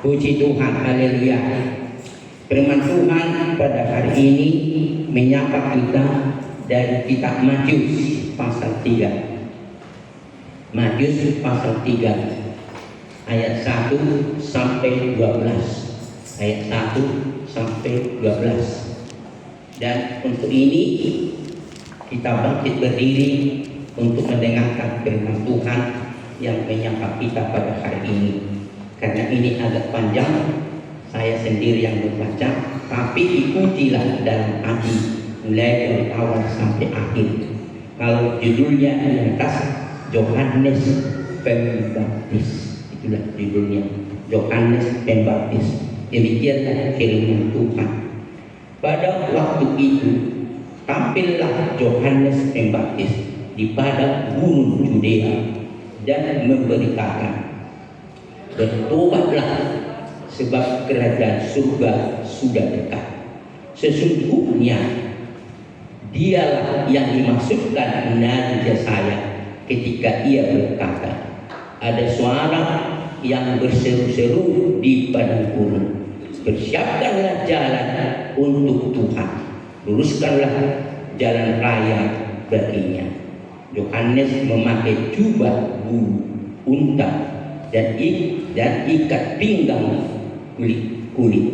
Puji Tuhan, haleluya. Firman Tuhan pada hari ini menyapa kita dari kitab Matius pasal 3. Matius pasal 3 ayat 1 sampai 12. Ayat 1 sampai 12. Dan untuk ini kita bangkit berdiri untuk mendengarkan firman Tuhan yang menyapa kita pada hari ini. Karena ini agak panjang, saya sendiri yang membaca, tapi ikutilah dalam hati mulai dari awal sampai akhir. Kalau judulnya di atas Yohanes Pembaptis, itulah judulnya, Yohanes Pembaptis. Demikianlah firman Tuhan. Pada waktu itu tampillah Yohanes Pembaptis di padang gunung Yudea dan memberitakan, bertobatlah sebab kerajaan surga sudah dekat. Sesungguhnya dialah yang dimaksudkan Nabi Yesaya ketika ia berkata, ada suara yang berseru-seru di padang gurun, persiapkanlah jalan untuk Tuhan, luruskanlah jalan raya baginya. Yohanes memakai jubah bulu unta dan ikat pinggang kulit,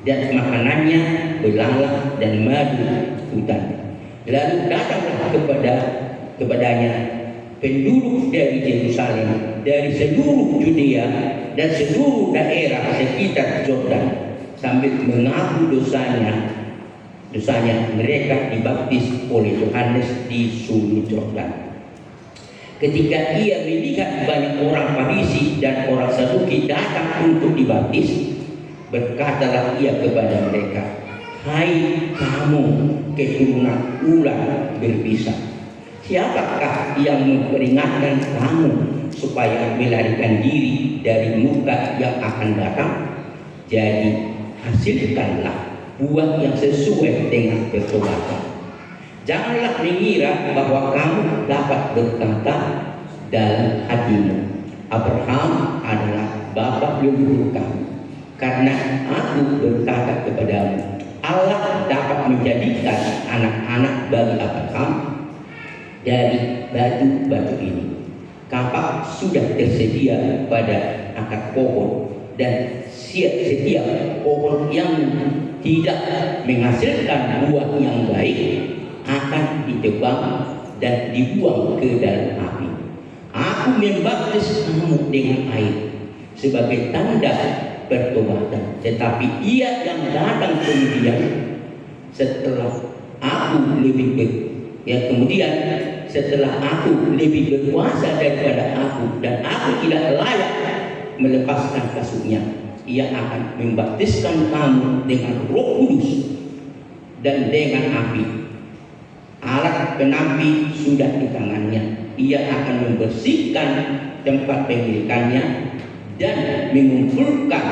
dan makanannya belalang dan madu hutan. Lalu datanglah kepadanya penduduk dari Yerusalem, dari seluruh Judea dan seluruh daerah sekitar Yordan, sambil mengaku dosanya mereka dibaptis oleh Yohanes di Sungai Yordan. Ketika ia melihat banyak orang Farisi dan orang Saduki datang untuk dibaptis, berkatalah ia kepada mereka, hai kamu keturunan ular berbisa, siapakah yang memperingatkan kamu supaya melarikan diri dari muka yang akan datang? Jadi hasilkanlah buah yang sesuai dengan pertobatan. Janganlah mengira bahwa kamu dapat berkata dalam hatimu, Abraham adalah bapa leluhur kamu. Karena aku berkata kepadamu, Allah dapat menjadikan anak-anak bagi Abraham dari batu-batu ini. Kapak sudah tersedia pada akar pohon, dan setiap pohon yang tidak menghasilkan buah yang baik akan ditebang dan dibuang ke dalam api. Aku membaptis kamu dengan air sebagai tanda pertobatan, tetapi ia yang datang kemudian setelah aku lebih berkuasa daripada aku, dan aku tidak layak melepaskan kasutnya. Ia akan membaptiskan kamu dengan Roh Kudus dan dengan api. Alat penampi sudah di tangannya. Ia akan membersihkan tempat pemilikannya dan mengumpulkan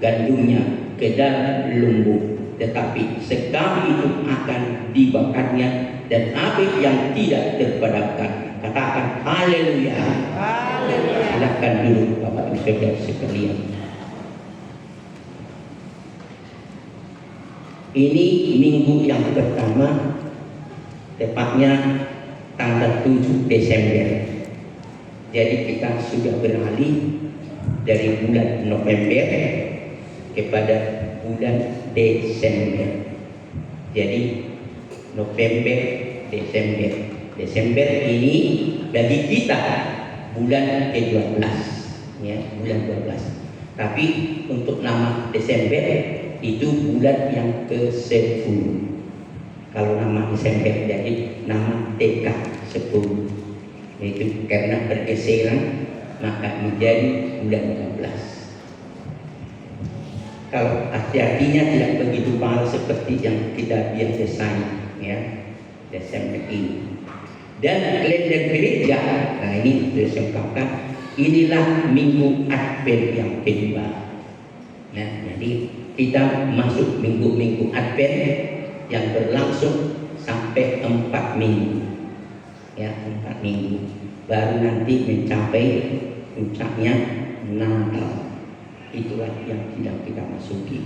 gandumnya ke dalam lumbung, tetapi sekali itu akan dibakarnya dan api yang tidak terpadamkan. Katakan haleluya. Haleluya. Silakan duduk Bapak Ibu Saudara sekalian. Ini minggu yang pertama, tepatnya tanggal 7 Desember. Jadi kita sudah beralih dari bulan November kepada bulan Desember. Jadi November, Desember ini bagi kita bulan ke-12, ya, bulan 12. Tapi untuk nama Desember itu bulan yang ke-10. Kalau nama Desember jadi nama TK10, yaitu karena pergeseran maka menjadi bulan 12. Kalau artinya tidak begitu mahal seperti yang kita biasakan, ya, Desember ini. Dan kalender gereja, nah ini disebutkan, inilah minggu Advent yang kedua. Nah, jadi kita masuk minggu-minggu Advent yang berlangsung sampai 4 minggu, ya, 4 minggu, baru nanti mencapai puncaknya Natal. Itulah yang sedang kita masuki.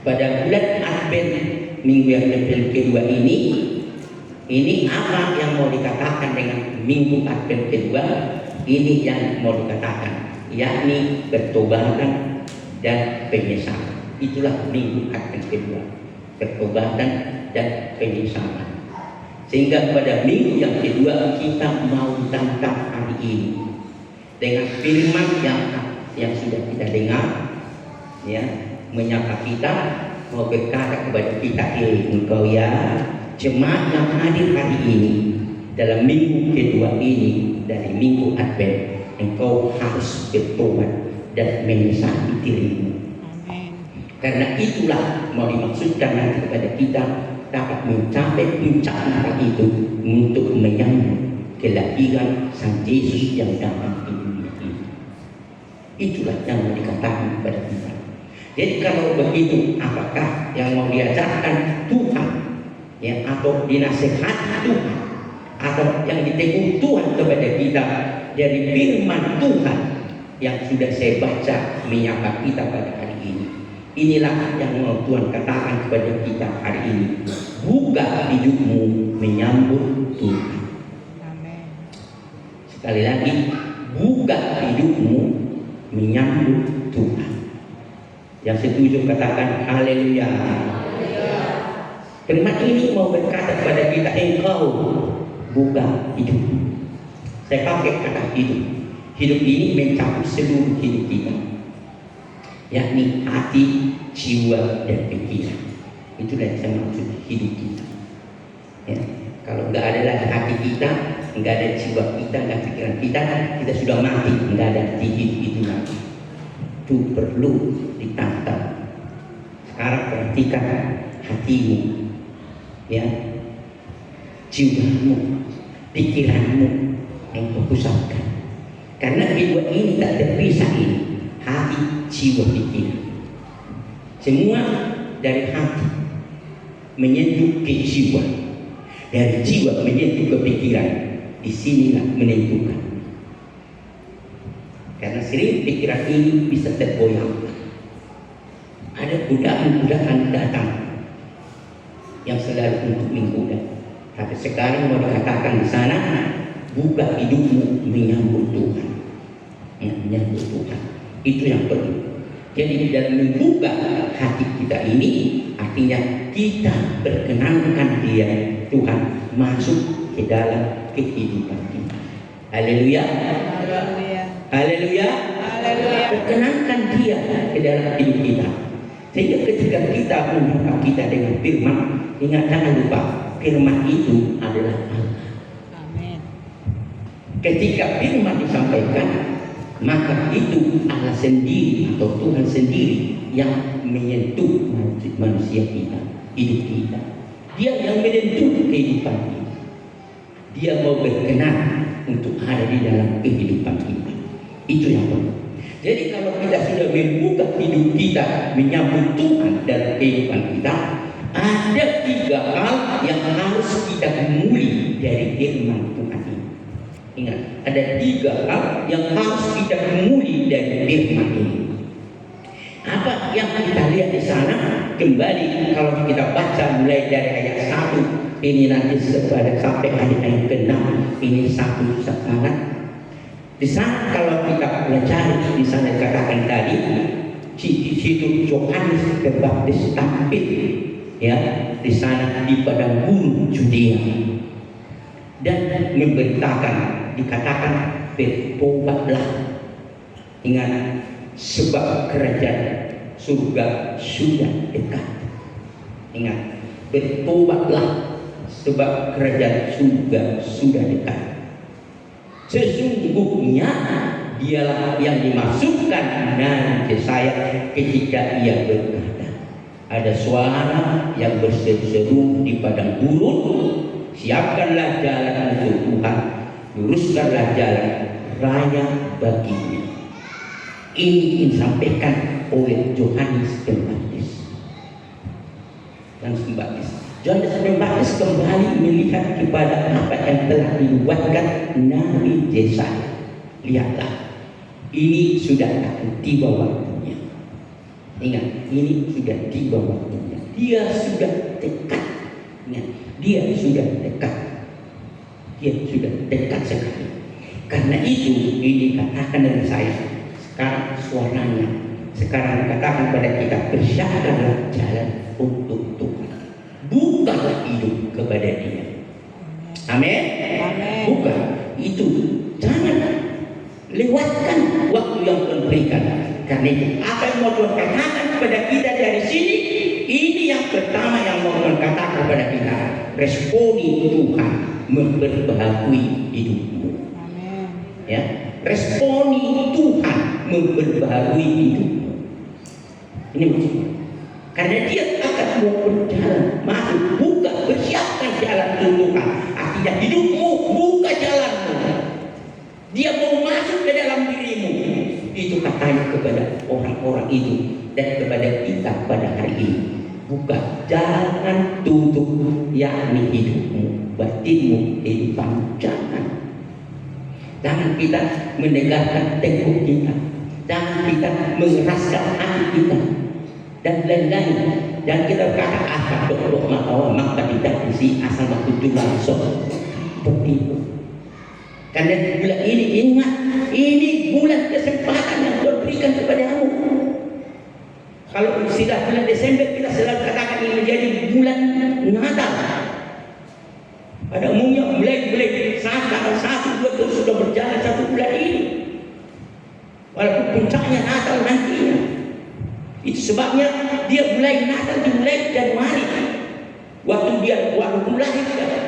Pada bulan Advent minggu yang kedua ini apa yang mau dikatakan dengan minggu Advent kedua? Ini yang mau dikatakan, yakni pertobatan dan penyesalan. Itulah minggu Advent kedua, pertobatan dan penyesalan. Sehingga pada minggu yang kedua kita mau tantang hari ini dengan firman yang sudah kita dengar, ya, menyapa kita, mau berkata kepada kita, engkau ya jemaat yang hadir hari ini dalam minggu kedua ini dari minggu Advent, engkau harus bertobat dan menyesali dirimu. Karena itulah mau dimaksudkan nanti kepada kita dapat mencapai puncak hari itu untuk menyambut kelahiran Sang Yesus yang datang di dunia ini. Itulah yang mau dikatakan kepada kita. Jadi kalau begitu, apakah yang mau diajarkan Tuhan, ya, atau dinasehati Tuhan, atau yang ditegur Tuhan kepada kita dari firman Tuhan yang sudah saya baca menyapa kita pada hari ini? Inilah yang mau Tuhan katakan kepada kita hari ini. Buka hidupmu menyambut Tuhan. Amen. Sekali lagi, buka hidupmu menyambut Tuhan. Yang setuju katakan haleluya. Firman ini mau berkata kepada kita, engkau buka hidup. Saya pakai kata hidup. Hidup ini mencakup seluruh hidup kita, yakni hati, jiwa, dan pikiran. Itulah yang saya maksud hidup kita. Ya. Kalau nggak ada lagi hati kita, nggak ada jiwa kita, nggak pikiran kita sudah mati, nggak ada di hidup itu lagi. Itu perlu ditantang. Sekarang perhatikan hatimu, ya, jiwamu, pikiranmu yang kau pusatkan. Karena kedua ini tak terpisah ini. Hati, jiwa, pikiran. Semua dari hati menyentuh ke jiwa, dari jiwa menyentuh ke pikiran. Disinilah menentukan. Karena sering pikiran ini bisa tergoyang. Ada godaan-godaan datang yang selalu untuk menggoda. Tapi sekarang mau dikatakan di sana, buka hidupmu menyambut Tuhan. Ya, menyambut Tuhan. Itu yang perlu. Jadi dalam membuka hati kita ini, artinya kita berkenankan Dia, Tuhan, masuk ke dalam kehidupan kita. Haleluya. Haleluya. Haleluya. Haleluya. Berkenankan Dia ke dalam hidup kita. Sehingga ketika kita menyapa kita dengan firman, ingat, jangan lupa firman itu adalah Allah. Amin. Ketika firman disampaikan, maka itu Allah sendiri atau Tuhan sendiri yang menyentuh manusia kita, hidup kita. Dia yang menentukan kehidupan kita. Dia mau berkenan untuk ada di dalam kehidupan kita. Itu yang perlu. Jadi kalau kita sudah membuka hidup kita menyambut Tuhan dalam kehidupan kita, ada 3 hal yang harus kita temui dari firman Tuhan ini. Ingat, ada 3 hal yang harus kita temui dari firman ini. Apa yang kita lihat di sana? Kembali kalau kita baca mulai dari ayat 1 ini nanti sampai ayat ke-6, ini satu sangat. Di sana kalau kita belajar di sana dikatakan tadi, di situ Yohanes Pembaptis tampil, ya, di sana di padang gurun Judea dan memberitakan, dikatakan bertobatlah. Ingat, sebab kerajaan surga sudah dekat. Ingat, bertobatlah sebab kerajaan surga sudah dekat. Sesungguhnya dialah yang dimasukkan Nabi Yesaya ketika ia berkata, ada suara yang berseru-seru di padang gurun, siapkanlah jalan untuk Tuhan, luruskanlah jalan raya baginya. Ini disampaikan oleh Yohanes Pembaptis. Yohanes Pembaptis kembali melihat kepada apa yang telah dinubuatkan Nabi Yesaya. Lihatlah, ini sudah akan tiba waktunya. Ingat, ini sudah tiba waktunya. Dia sudah dekat. Ingat, dia sudah dekat. Dia sudah dekat sekali. Karena itu ini katakan dari saya. Sekarang suaranya, sekarang katakan pada kita, bersiapkanlah jalan untuk Tuhan. Bukalah hidup kepada Dia. Amin. Bukan itu. Jangan lewatkan waktu yang Tuhan berikan. Karena itu apa yang mau Tuhan katakan kepada kita dari sini, ini yang pertama yang mau Tuhan katakan kepada kita. Responi Tuhan memperbaharui hidupmu. Amin. Ya, responi Tuhan memperbaharui hidupmu. Ini maksudnya. Karena Dia akan mau berjalan, masuk, buka, bersiapkan jalan untuk Tuhan. Artinya hidupmu, buka jalanmu. Dia mau masuk ke dalam dirimu. Itu katanya kepada orang-orang itu dan kepada kita pada hari ini. Buka, jangan tutup, yakni hidupmu, batinmu, kehidupanmu. Jangan kita mendengarkan tengkuk kita. Jangan kita mengeraskan hati kita dan lain-lain. Dan kita berkata, apa dok maka tidak isi asal waktu itu langsung begitu. Karena bulan ini ingat, ini bulan kesempatan yang Tuhan berikan kepadamu. Kalau sudah bulan Desember kita selalu katakan ini menjadi bulan Natal. Pada umumnya mulai tanggal 1, 2 terus sudah berjalan 1 bulan ini. Walaupun puncaknya Natal nantinya. Itu sebabnya dia mulai Natal dimulai Januari. Waktu mulai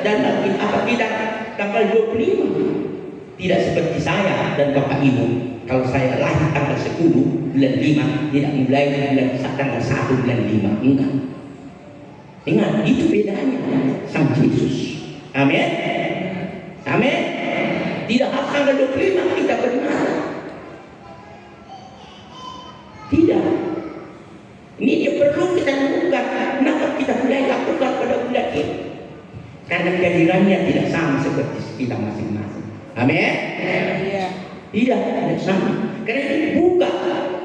dan apa tidak tanggal 25. Tidak seperti saya dan Bapak Ibu. Kalau saya lahir tanggal 10 bulan 5, tidak mulai tanggal 1 bulan 5. Enggak. Ingat, itu bedanya sama Yesus. Amin. Amin. Tidak harus tanggal 25 kita bernada. Tidak. Ini dia perlu kita lakukan. Kenapa kita mulai lakukan pada bulan ini? Karena kehadirannya tidak sama seperti kita masing-masing. Amin. Tidak sama. Karena ini buka,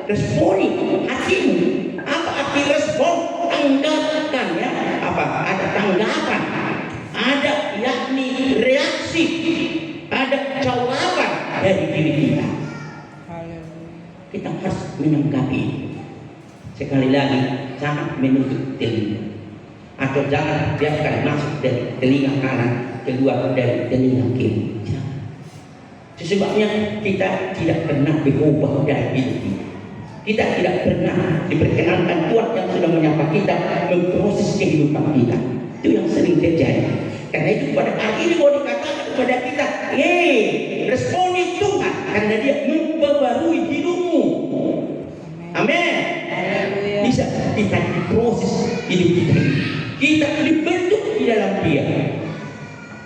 responi hatimu. Apa arti respon? Tanggapan ya. Apa? Ada tanggapan. Ada yakni reaksi. Ada jawaban dari diri kita. Kita harus menanggapi. Sekali lagi, jangan menutup telinga. Atau jangan biarkan masuk dari telinga kanan, keluar dari telinga kiri. Sebabnya kita tidak pernah berubah dari hidup kita. Kita tidak pernah diperkenankan Tuhan yang sudah menyapa kita memproses kehidupan kita. Itu yang sering terjadi. Karena itu pada hari ini mau dikatakan kepada kita, responi Tuhan karena Dia memperbarui hidupmu. Amin. Bisa kita diproses hidup kita. Kita dibentuk di dalam Dia.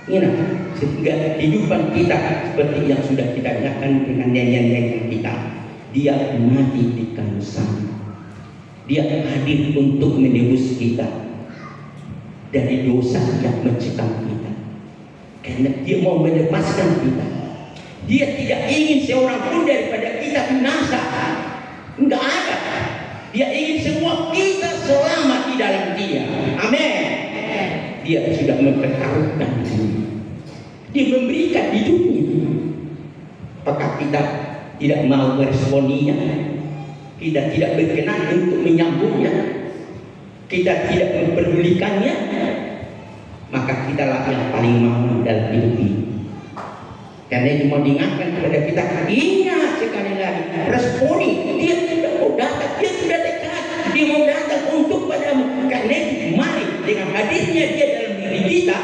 Ingat, sehingga kehidupan kita seperti yang sudah kita dengarkan dengan nyanyian-nyanyian kita. Dia mati di kayu salib. Dia hadir untuk menebus kita dari dosa yang mencekam kita. Karena Dia mau melepaskan kita. Dia tidak ingin seorang pun daripada kita binasa. Enggak ada. Dia ingin semua kita selamat di dalam Dia. Amin. Dia sudah mempertaruhkan diri. Dia memberikan hidupnya. Apakah kita tidak mau meresponinya? Kita tidak berkenan untuk menyambutnya? Kita tidak memperdulikannya? Maka kitalah yang paling mau dalam hidup ini. Karena itu mau diingatkan kepada kita, ingat sekali lagi, responi. Dia sudah mau datang, Dia sudah dekat. Dia mau datang untuk padamu. Karena itu mari dengan hadirnya Dia dalam diri kita,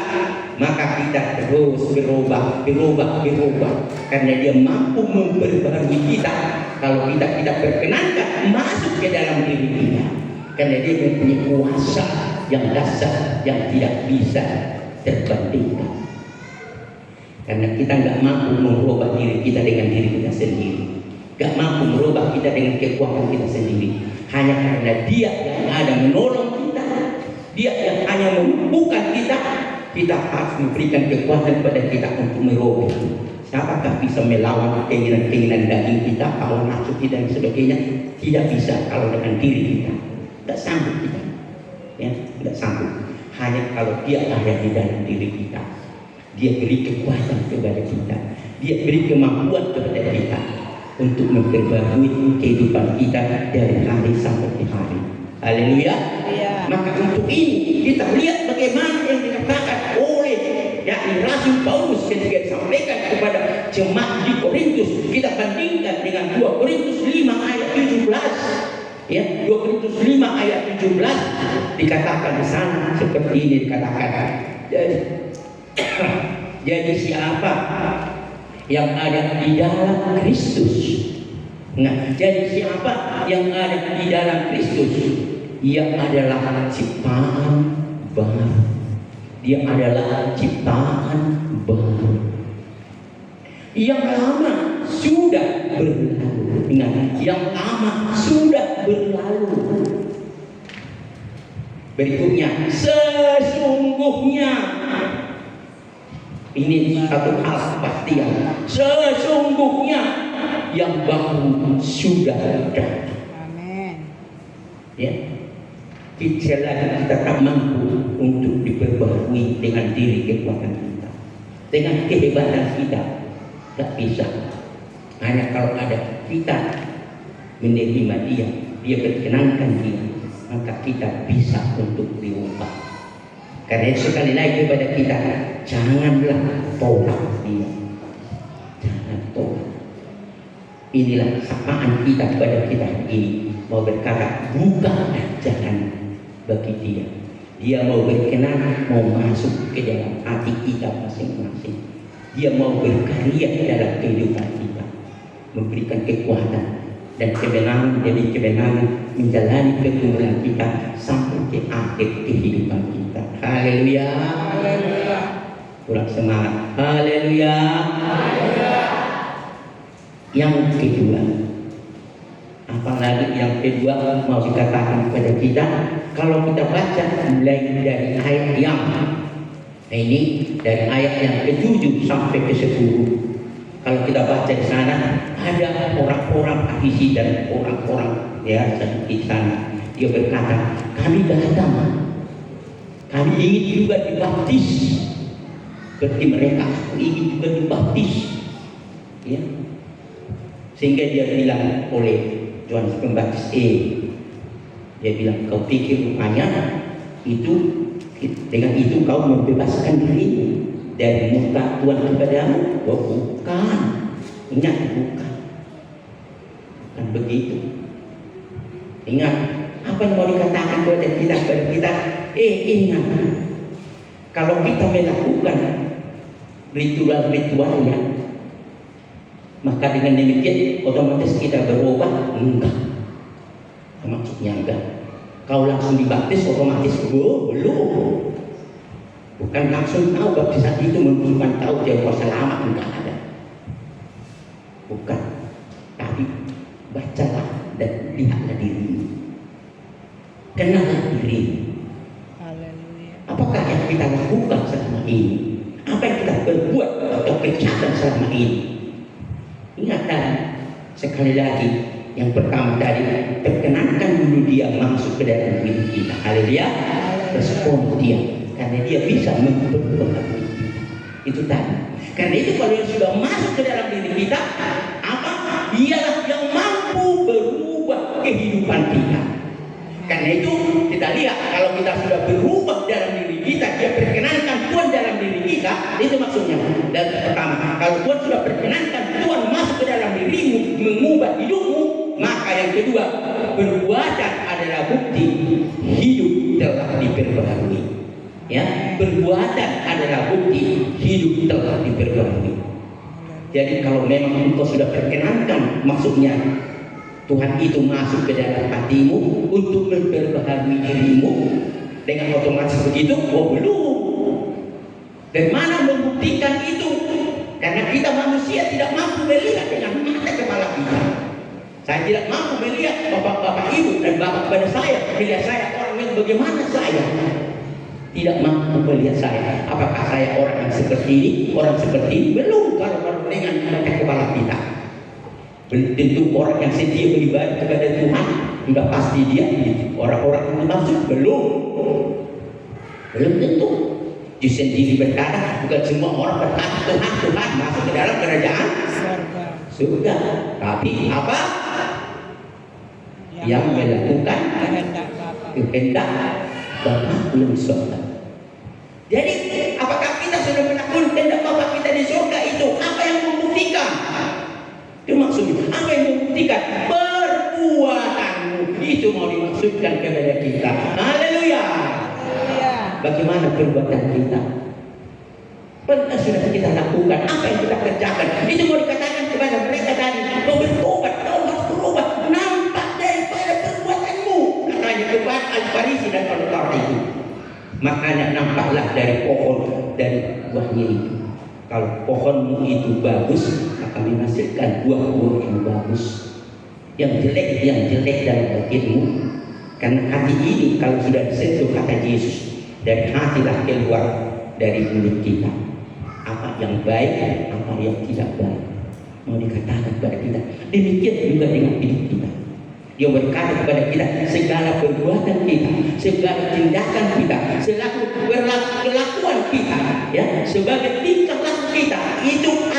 maka kita terus berubah. Karena Dia mampu memperbarui kita. Kalau kita tidak berkenankan masuk ke dalam diri kita. Karena Dia mempunyai kuasa yang dahsyat yang tidak bisa terbandingkan. Karena kita nggak mampu merubah diri kita dengan diri kita sendiri, nggak mampu merubah kita dengan kekuatan kita sendiri. Hanya karena Dia yang ada menolong kita, Dia yang hanya membuka kita harus memberikan kekuatan kepada kita untuk merubah. Apakah bisa melawan keinginan-keinginan daging kita, hawa nafsu kita dan sebagainya? Tidak bisa kalau dengan diri kita. Tidak sanggup kita. Ya, tidak sanggup. Hanya kalau Dia ada di dalam diri kita. Dia beri kekuatan kepada kita. Dia beri kemampuan kepada kita untuk memperbarui kehidupan kita dari hari sampai hari. Haleluya. Maka untuk ini kita lihat bagaimana yang dikatakan oleh yakni Rasul Paulus ketika disampaikan kepada jemaat di Korintus. Kita bandingkan dengan 2 Korintus 5 ayat 17. Ya, 2 Korintus 5 ayat 17 dikatakan di sana seperti ini dikatakan. Jadi siapa yang ada di dalam Kristus? Nah, jadi siapa yang ada di dalam Kristus? Ia adalah ciptaan baru. Dia adalah ciptaan baru. Yang lama sudah berlalu. Ingat, yang lama sudah berlalu. Berikutnya, sesungguhnya. Ini satu hal kepastian. Sesungguhnya yang baru sudah datang. Amin. Ya. Kita tak mampu untuk diperbarui dengan diri kekuatan kita, dengan kehebatan kita, tak bisa. Hanya kalau ada kita menerima Dia berkenankan Dia, maka kita bisa untuk diubah. Karena sekali lagi kepada kita, janganlah tolak Dia, jangan tolak. Inilah sapaan kita kepada kita ini, mau berkata buka jalan bagi Dia. Dia mau berkenan, mau masuk ke dalam hati kita masing-masing. Dia mau berkarya dalam kehidupan kita, memberikan kekuatan dan kemenangan demi kemenangan menjalani pergumulan kita sampai ke akhir kehidupan kita. Haleluya. Haleluya. Kurang semangat. Haleluya. Yang kedua, apalagi yang kedua mau dikatakan kepada kita, kalau kita baca mulai dari ayat yang ini, dari ayat yang ke-7 sampai ke-10, kalau kita baca di sana ada orang-orang Farisi dan orang-orang ya di sana. Dia berkata, kami datang, kami ingin juga dibaptis seperti mereka, ingin juga dibaptis, ya. Sehingga dia bilang oleh Yohanes Pembaptis, dia bilang, kau pikir rupanya itu dengan itu kau membebaskan diri dari murka Tuhan kepadamu? Oh, bukan. Ingat, bukan begitu. Ingat apa yang mau dikatakan kepada kita, ingat, kalau kita melakukan ritual-ritualnya, maka dengan demikian otomatis kita berubah? Enggak. Maksudnya enggak. Kau langsung dibaptis otomatis? Belum. Bukan langsung tahu baptisan itu menunjukkan tahu dia kuasa lama, enggak ada. Bukan. Tapi bacalah dan lihatlah dirimu. Kenallah dirimu. Haleluya. Apakah yang kita lakukan selama ini? Apa yang kita berbuat atau kerjakan selama ini? Ingat tadi, sekali lagi, yang pertama tadi, perkenankan dulu Dia masuk ke dalam diri kita. Haleluya. Respon Dia, karena Dia bisa memperbaiki kita. Itu tadi. Karena itu kalau Dia sudah masuk ke dalam diri kita, apa? Dialah yang mampu berubah kehidupan kita. Karena itu kita lihat, kalau kita sudah berubah dalam diri kita, Dia perkenankan Tuhan dalam diri kita, itu maksudnya. Dan pertama, kalau Tuhan sudah perkenankan Tuhan masuk ke dalam dirimu, mengubah hidupmu, maka yang kedua, perbuatan adalah bukti hidup telah diperbaharui. Ya, perbuatan adalah bukti hidup telah diperbaharui. Jadi kalau memang engkau sudah perkenankan, maksudnya Tuhan itu masuk ke dalam hatimu untuk memperbaharui dirimu, dengan otomatis begitu? Oh, belum. Dan mana membuktikan itu? Karena kita manusia tidak mampu melihat dengan mata kepala kita. Saya tidak mampu melihat bapak-bapak ibu dan bapak pada saya, melihat saya orang yang bagaimana saya. tidak mampu melihat saya. Apakah saya orang yang seperti ini, orang seperti ini? Belum. Kalau dengan mata kepala kita, tentu orang yang setia beribadah kepada Tuhan sudah pasti dia orang-orang yang dimaksud. Belum tentu. Dia sendiri berkata, bukan semua orang berkata Tuhan masuk ke dalam kerajaan surga. Tapi apa? Yang melakukan kehendak Bapa belum surga. Jadi apakah kita sudah melakukan kehendak Bapa kita di surga itu? Apa yang membuktikan? Itu maksudnya. Apa yang membuktikan? Perbuatanmu. Itu mau dimaksudkan kepada kita. Haleluya. Bagaimana perbuatan kita? Pernah sudah kita lakukan? Apa yang kita kerjakan? Itu mau dikatakan kepada mereka tadi. Kau bertobat, kau harus berubah. Nampak daripada perbuatanmu. Katanya kepada Al-Farisi dan Al-Qur'an itu. Makanya nampaklah dari pohon, dari buahnya itu. Kalau pohonmu itu bagus, akan menghasilkan buah-buah yang bagus. Yang jelek dalam bagianmu. Karena hati ini kalau sudah disentuh kata Yesus, dari hatilah keluar dari mulut kita. Apa yang baik, apa yang tidak baik. Mau dikatakan kepada kita. Demikian juga dengan hidup kita. Dia berkata kepada kita, segala perbuatan kita, segala tindakan kita, segala kelakuan kita, ya, sebagai tingkah laku kita, itu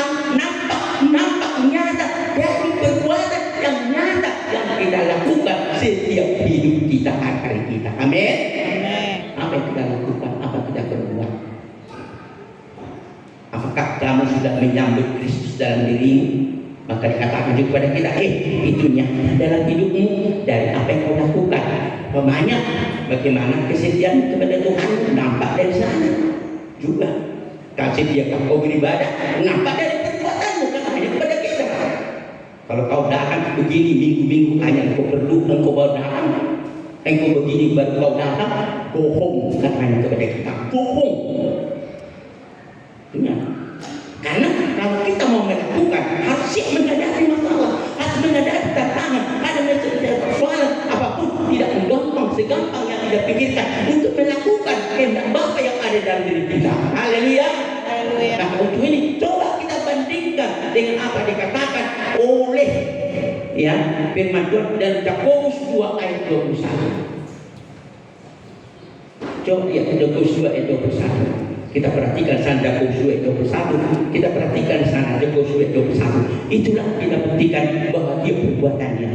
nampak nyata dari perbuatan yang nyata yang kita lakukan setiap hidup kita, hari kita. Amin. Apa yang kita lakukan, apa kita berbuat? Apakah kamu sudah menyambut Kristus dalam dirimu? Maka dikatakan juga kepada kita, itu nyata dalam hidupmu dari apa yang kau lakukan. Banyak bagaimana kesetiaan kepada Tuhan nampak dari sana juga. Kalau setia kau beribadah nampak dari perbuatanmu, kan hanya kepada kita. Kalau kau datang begini minggu-minggu hanya engkau perlu, engkau baru datang. Engkau begini baru kau datang, bohong, kan hanya kepada kita. Bohong. Karena kalau kita mau melakukan, harus siap menghadapi masalah, harus menghadapi tantangan, ada persoalan apapun, tidak menggampang segampang yang tidak pikirkan untuk melakukan kehendak Bapa yang ada dalam diri kita. Haleluya. Nah, untuk ini coba kita bandingkan dengan apa dikatakan oleh firman Tuhan dalam Yakobus 2 ayat 21. Coba lihat Yakobus 2 ayat 21. Kita perhatikan sana Yakobus 2 ayat 21. Kita perhatikan sana Yakobus 2 ayat 21. Itulah kita buktikan bahwa dia perbuatannya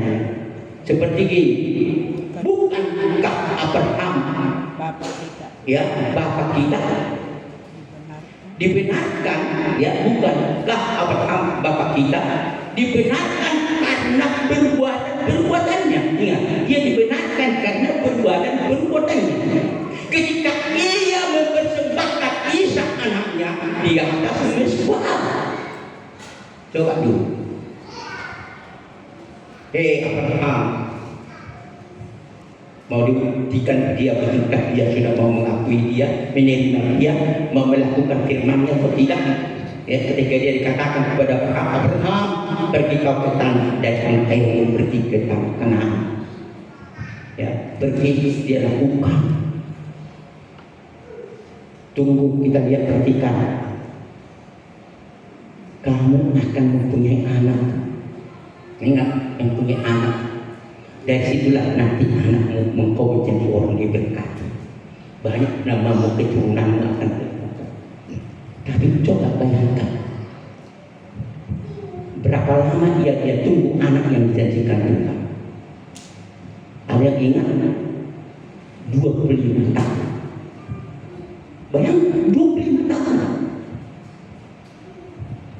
seperti ini. Bukankah Abraham Bapa kita? Ya, Bapa kita dibenarkan, ya, bukankah Abraham Bapa kita dibenarkan karena perbuatannya? Ingat, dia dibenarkan karena perbuatannya. Ketika ia mempersembahkan Ishak anaknya di atas mezbah. Coba dulu. Abraham, mau dibuktikan dia betulkah dia sudah mau mengakui dia, menerima dia, mau melakukan firman-Nya atau tidak? Ya, ketika dia dikatakan kepada Abraham, pergi kau ke tanah dan engkau pergi ke tanah Kanaan. Ya, pergi dia lakukan. Tunggu, kita lihat, perhatikan. Kamu akan mempunyai anak. Ingat, mempunyai anak. Dari situlah nanti anakmu engkau menjadi orang diberkati. Banyak namamu, keturunanmu akan berkata. Tapi coba bayangkan, berapa lama dia tunggu anak yang dijanjikan Tuhan. Ada yang ingat? 25 tahun. Bayangkan 25 tahun.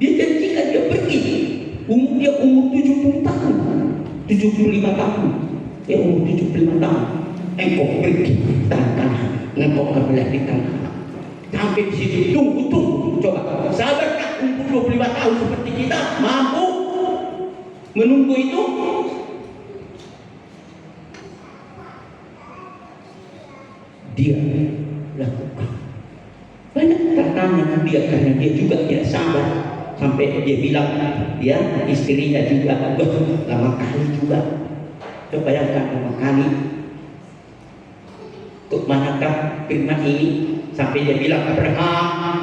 Dia janjikan dia pergi. Dia umur 70 tahun. 75 tahun. Dia umur 75 tahun. Engkau pergi tanah. Engkau akan melahirkan anak. Sampai di situ tunggu. Coba, sabarkah umur 25 tahun seperti kita mampu menunggu itu? Dia lakukan. Banyak tantangan dia karena dia juga sabar sampai dia bilang istrinya juga lama kali juga. Coba bayangkan lama kali. Untuk manakah firman ini sampai dia bilang Abraham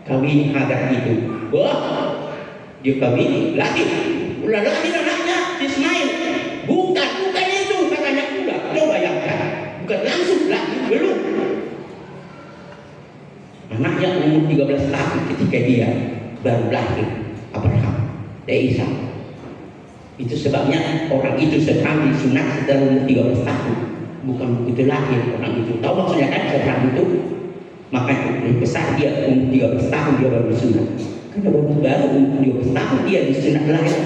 kawin Hagar itu. Wah, dia kawin lagi, udah lahir anaknya Ismail. Bukan itu katanya udah. Coba bayangkan, bukan langsung lagi, belum. Anaknya umur 13 tahun ketika dia baru lahir Abraham dan Ishak. Itu sebabnya orang itu sedang disunat setelah umur 13 tahun. Bukan begitu lahir orang itu. Tahu maksudnya kan seorang itu? Maka besar dia umur 13 tahun dia baru disunat. Karena baru umur 13 tahun dia disunat lahir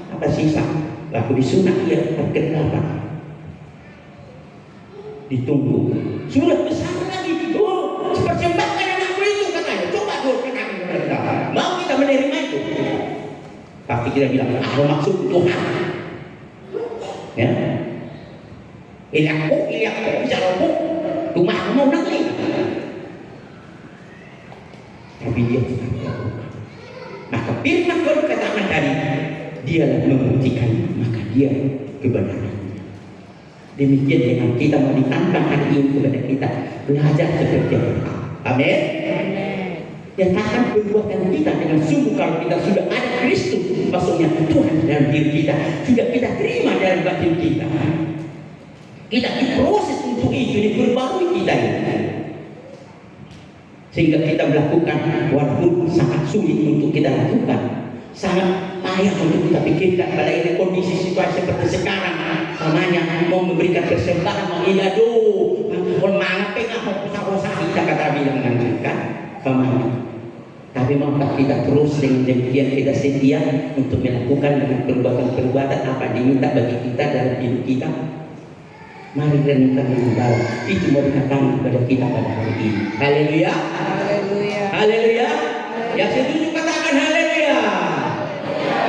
apa sisa. Lalu disunat dia terkenal apa? Ditunggu. Sudah besar lagi. Oh, persembahkan anakku itu katanya. Coba dulu katakan kepada kita. Mau kita menerima itu? Tapi kita bilang ada maksud Tuhan. Ya. Ilakku bisa lupuk. Rumah mau nanti. Tapi dia tidak melakukan. Maka firman Tuhan katakan tadi, dialah membuktikan maka dia kebenaran. Demikian dengan kita mau ditantang hari ini kepada kita belajar seperti Abraham. Amin. Nyatakan perbuatan kita dengan sungguh kalau kita sudah ada Kristus, maksudnya Tuhan dalam diri kita, sudah kita terima dalam batin kita. Kita diproses untuk itu, diperbarui kita ini. Sehingga kita melakukan walaupun sangat sulit untuk kita lakukan, sangat payah untuk kita pikirkan. Apalagi kondisi situasi seperti sekarang, namanya mau memberikan persembahan, mau ilado, mau mengapa mau usah kita kata bilang kan, paman. Tapi maukah kita terus dengan demikian kita setia untuk melakukan dengan perbuatan-perbuatan apa diminta bagi kita dalam hidup kita? Mari renungkan dengan dalam. Itu mau dikatakan kepada kita pada hari ini. Haleluya. Haleluya. Haleluya. Yang setuju katakan haleluya.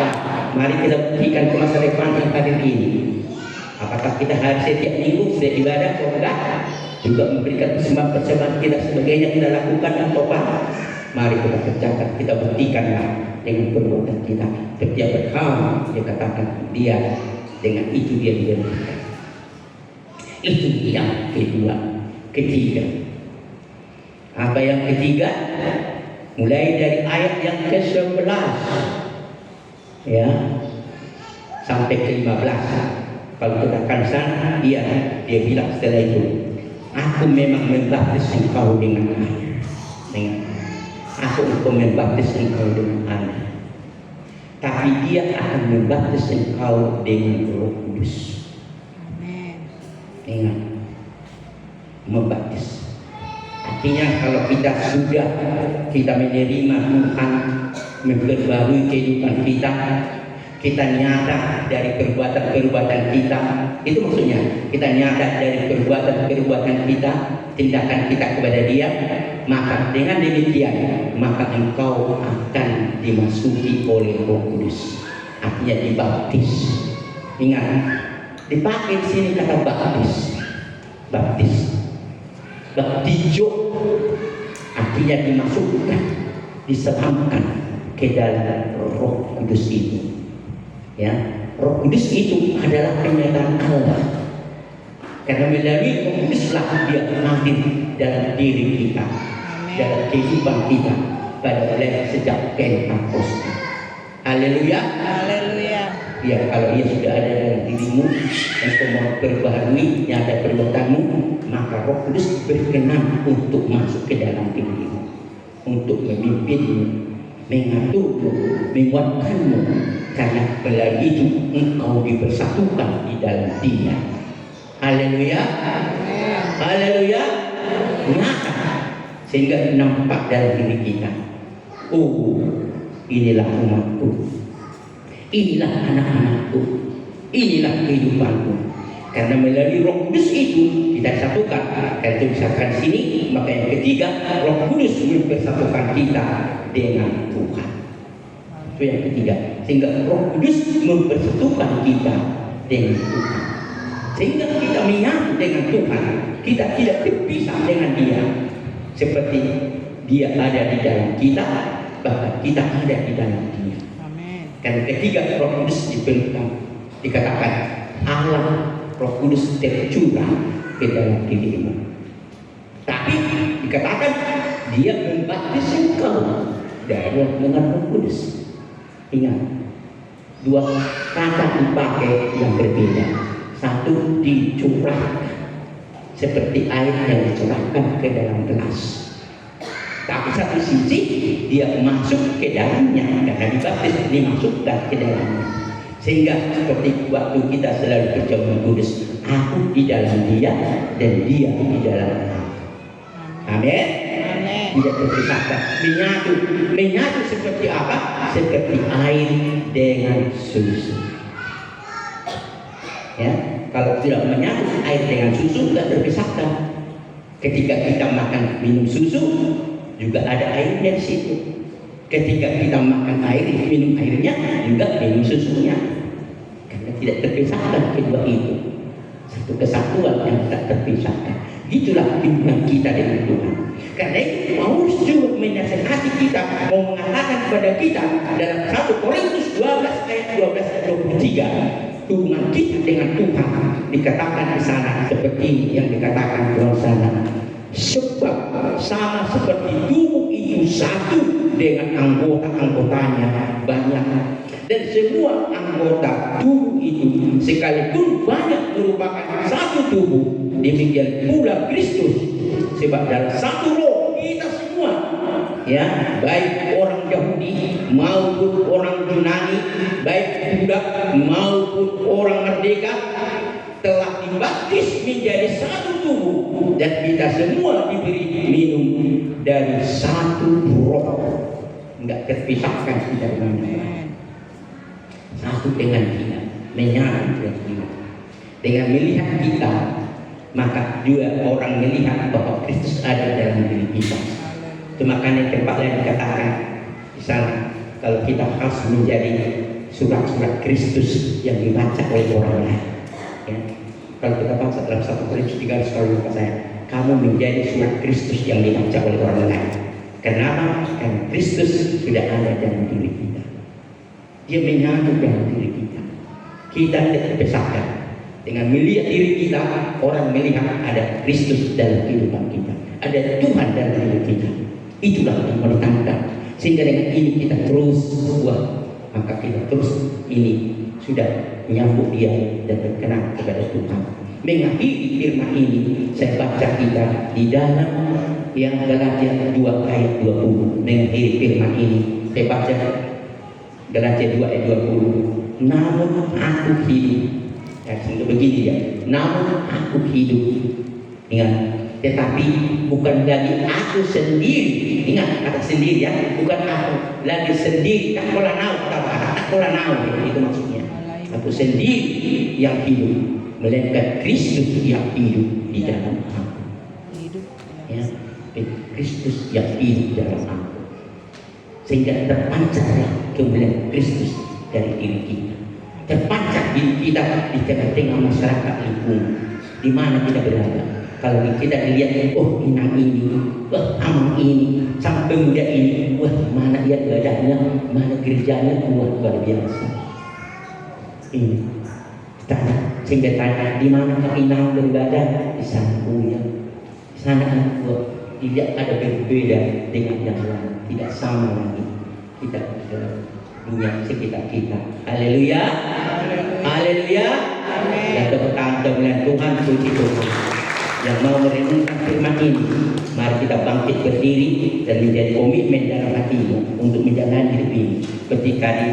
Nah, mari kita buktikan ke masa depan yang hadir ini. Apakah kita harus setiap minggu setiap ibadah atau enggak? Juga memberikan persembahan-persembahan kita sebagainya kita lakukan atau apa? Mari kita kerjakan, kita buktikanlah dengan perbuatan kita. Setiap Abraham dia katakan dia dengan itu dia diberikan. Itu yang kedua. Ketiga, apa yang ketiga? Mulai dari ayat yang ke-11 ya sampai ke-15. Kalau kita akan sana, dia bilang setelah itu, aku memang membaptis engkau dengan air. Aku membaptis engkau dengan air. Tapi dia akan membaptis engkau dengan Roh Kudus. Ingat, membaptis. Artinya kalau kita sudah menerima Tuhan, memperbarui kehidupan kita, kita nyata dari perbuatan-perbuatan kita. Itu maksudnya kita nyata dari perbuatan-perbuatan kita, tindakan kita kepada Dia. Maka dengan demikian, maka engkau akan dimasuki oleh Roh Kudus. Artinya dibaptis. Ingat, dipakai di sini kata baptis, baptizo, artinya dimasukkan, diselamkan ke dalam Roh Kudus itu. Ya, Roh Kudus itu adalah kenyataan Allah. Karena melalui Roh Kuduslah dia hadir dalam diri kita, dalam kehidupan kita pada sejak Pentakosta. Haleluya. Haleluya. Ya, kalau ia sudah ada dalam dirimu, engkau mau perbaharui nyata perbuatanmu, maka Roh Kudus berkenan untuk masuk ke dalam dirimu, untuk memimpinmu, mengaturmu, menguatkanmu. Karena melalui itu engkau dipersatukan di dalam Dia. Haleluya. Haleluya. Nyata sehingga nampak dalam diri kita. Oh, inilah umatku. Inilah anak-anakku, inilah kehidupanku. Karena melalui Roh Kudus itu kita satukan. Karena itu disatukan sini, maka yang ketiga, Roh Kudus mempersatukan kita dengan Tuhan. Itu yang ketiga. Sehingga Roh Kudus mempersatukan kita dengan Tuhan. Sehingga kita menyatu dengan Tuhan, kita tidak terpisah dengan Dia. Seperti Dia ada di dalam kita, bahkan kita ada di dalam Dia. Dan ketiga, Roh Kudus diperlukan, dikatakan Allah Roh Kudus tercurah ke dalam dirimu. Tapi dikatakan dia membaptis engkau dengan Roh Kudus. Ingat, dua kata dipakai yang berbeda. Satu, dicurahkan seperti air yang dicurahkan ke dalam gelas. Tapi satu sisi dia masuk ke dalamnya karena dibaptis, dimasukkan ke dalamnya. Sehingga seperti waktu kita selalu berjauhan kudus, aku di dalam dia dan dia di dalam aku. Amin. Tidak terpisahkan, menyatu seperti apa? Seperti air dengan susu. Ya, kalau tidak menyatu air dengan susu tidak terpisahkan. Ketika kita makan minum susu juga ada airnya di situ. Ketika kita makan air, minum airnya juga minum susunya. Karena tidak terpisahkan kedua itu. Satu kesatuan yang tak terpisahkan. Itulah hubungan kita dengan Tuhan. Karena itu Paulus juga menasihati kita, mau mengatakan kepada kita dalam 1 Korintus 12 ayat 12 dan 23, hubungan kita dengan Tuhan dikatakan di sana seperti yang dikatakan di sana. Sebab sama seperti tubuh itu satu dengan anggota-anggotanya banyak, dan semua anggota tubuh itu sekalipun banyak merupakan satu tubuh, demikian pula Kristus. Sebab dalam satu roh kita semua, ya, baik orang Yahudi maupun orang Yunani, baik budak maupun orang merdeka, telah dibaptis menjadi satu tubuh, dan kita semua diberi minum dari satu roh, enggak terpisahkan kita dengan satu dengan kita, menyatu dengan kita. Dengan melihat kita, maka juga orang melihat bahwa Kristus ada dalam diri kita. Itu makanya tempat lain dikatakan di sana, kalau kita harus menjadi surat-surat Kristus yang dibaca oleh orang lain. Ya. Kalau kita baca dalam 1 Korintus 3 sekali kata saya, kamu menjadi surat Kristus yang dibaca oleh orang lain. Kenapa? Karena Kristus sudah ada dalam diri kita. Dia menyatu dalam diri kita. Kita tidak terpisahkan. Dengan melihat diri kita, orang melihat ada Kristus dalam kehidupan kita, ada Tuhan dalam diri kita. Itulah yang mau ditangkap. Sehingga dengan ini kita terus maka kita terus ini sudah menyambut dia dan berkenan kepada Tuhan. Mengakhiri firman ini saya baca kita di dalam yang Galatia 2 ayat 20. Mengakhiri firman ini saya baca Galatia 2 ayat 20. Namun aku hidup, sehingga begini ya, namun aku hidup, ingat, tetapi bukan lagi aku sendiri. Ingat kata sendiri ya, bukan aku lagi sendiri. Tak pola nau, tak pola nau, itu maksudnya. Aku sendiri yang hidup, melainkan Kristus yang hidup di dalam aku. Ya, Kristus yang hidup dalam aku. Sehingga terpancarlah kemuliaan Kristus dari diri kita. Terpancar diri kita di tengah-tengah masyarakat lingkungan di mana kita berada. Kalau kita lihat, oh inang ini, wah amang ini, sang pemuda ini, wah mana dia ibadahnya, mana gerejanya, wah luar biasa. Ini tanya, sehingga tanya di mana kau inang beribadah? Di sana punya, di sana wah tidak ada berbeda dengan yang lain, tidak sama lagi kita dunia sekitar kita. Haleluya, haleluya. Dan tepuk tangan kemuliaan Tuhan, puji Tuhan. Yang mau merenungkan firman ini, mari kita bangkit berdiri dan menjadi komitmen dalam hatimu untuk menjalani hidup ini. Ketika di